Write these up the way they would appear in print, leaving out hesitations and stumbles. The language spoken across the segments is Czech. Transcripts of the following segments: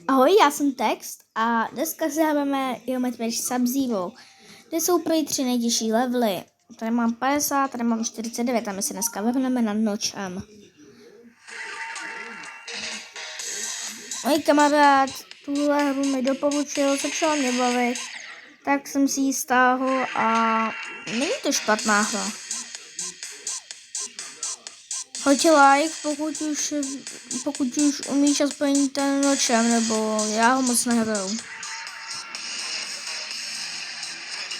Ahoj, já jsem Text a dneska si hrajeme Geometry Sub-Zero, kde jsou prý 3 nejtěžší levely. Tady mám 50, tady mám 49 a my se dneska vrhneme na Notch M. Můj kamarád tuhle hru mi doporučil, začal mě bavit, tak jsem si ji stáhl a není to špatná hra. Hoď like, pokud už umíš aspoň ten Notch M, nebo já ho moc nehraju.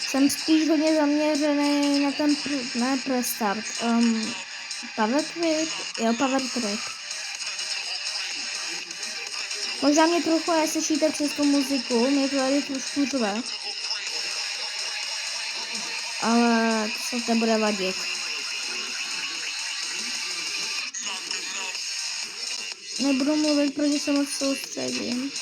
Jsem spíš hodně zaměřený na ten press start. Power trip, jo, power trip. Možná mě trochu neslyšíte přes tu muziku, mě to tady trošku řve. Ale to se nebude vadit. Nebudu mluvit, protože se moc soustředím.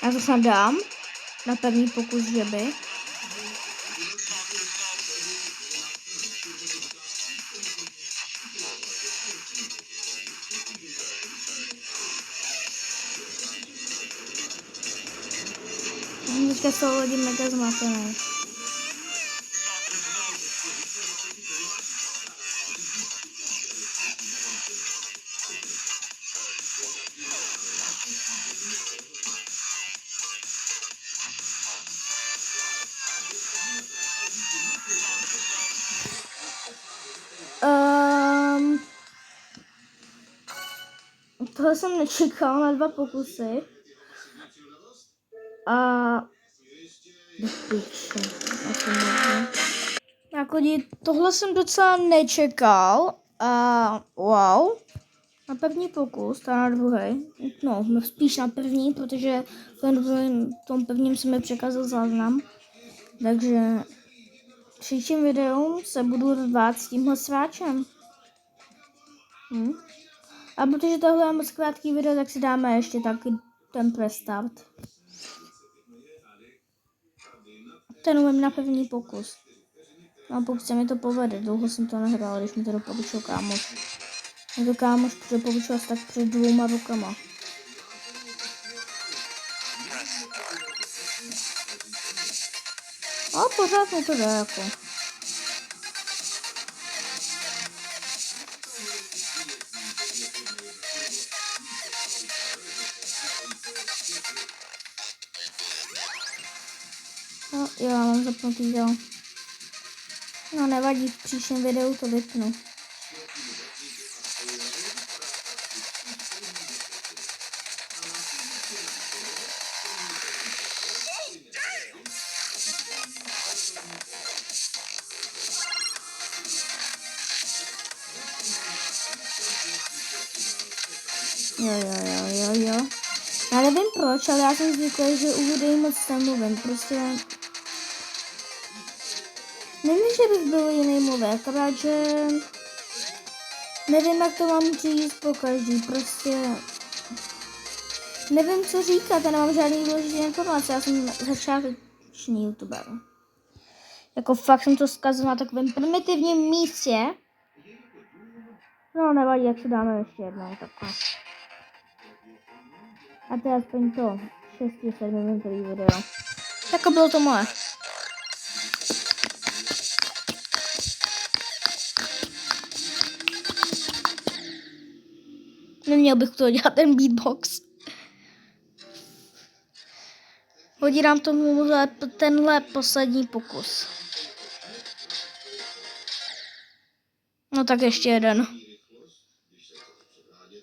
Já to snad dám na první pokus, že by. Teďka jsou lidi mega zmatené. Tohle jsem nečekal na 2 pokusy. A jako tohle jsem docela nečekal. A wow. Na první pokus, ta na druhý. No, spíš na první, protože v tom prvním se mi překazil záznam. Takže v příštím videu se budu rvát s tímhle sváčem. A protože tohle je moc krátký video, tak si dáme ještě taky ten press start. Ten umím na první pokus. No, pokud se mi to povede, dlouho jsem to nehrál, když mi to doporučil kámoš. Mě to kámoš doporučil asi tak před 2 rokama. A pořád mi to jde jako. No, jo, já mám zapnutý to. No, nevadí, v příštím videu to vypnu. Jo. Já nevím proč, ale já jsem zvyklý, že u videí moc nemluvím. Prostě nevím, že bych byl jiný mluvil, akorát, že nevím, jak to mám říct po každý. Prostě nevím, co říkat, já nemám žádný důležitý informace. Já jsem začáteční youtuber. Jako fakt jsem to zkazil na takovém primitivním místě. No, nevadí, jak se dáme ještě jednou takhle. A to je aspoň to 6-7 minutový video. Jako bylo to moje. Neměl bych to dělat ten beatbox. Hodí nám tenhle poslední pokus. No tak ještě jeden.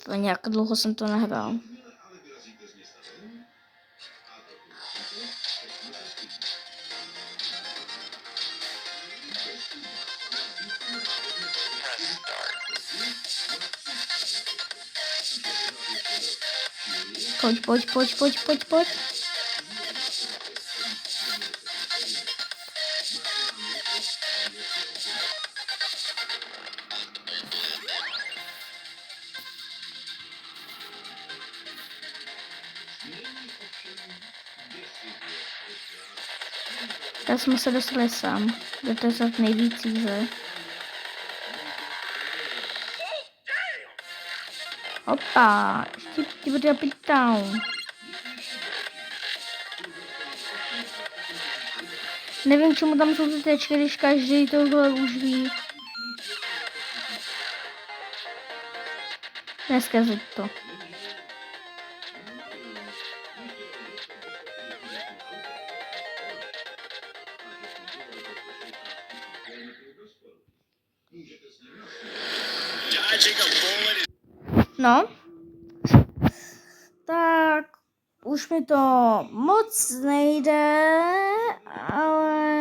To nějak dlouho jsem to nehrál. Pojď. Já jsme se dostali sem, kde to je snad nejvíc easy. Opa, štip, down. Nevím, čemu tam jsou ty tečky, když každý tohle už ví. Neskazit to. No. Tak už mi to moc nejde, ale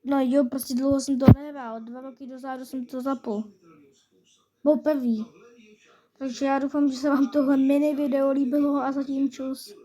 no jo, prostě dlouho jsem to nehrál. 2 roky dozadu jsem to zapl. Poprvé. Takže já doufám, že se vám tohle mini video líbilo a zatím čus.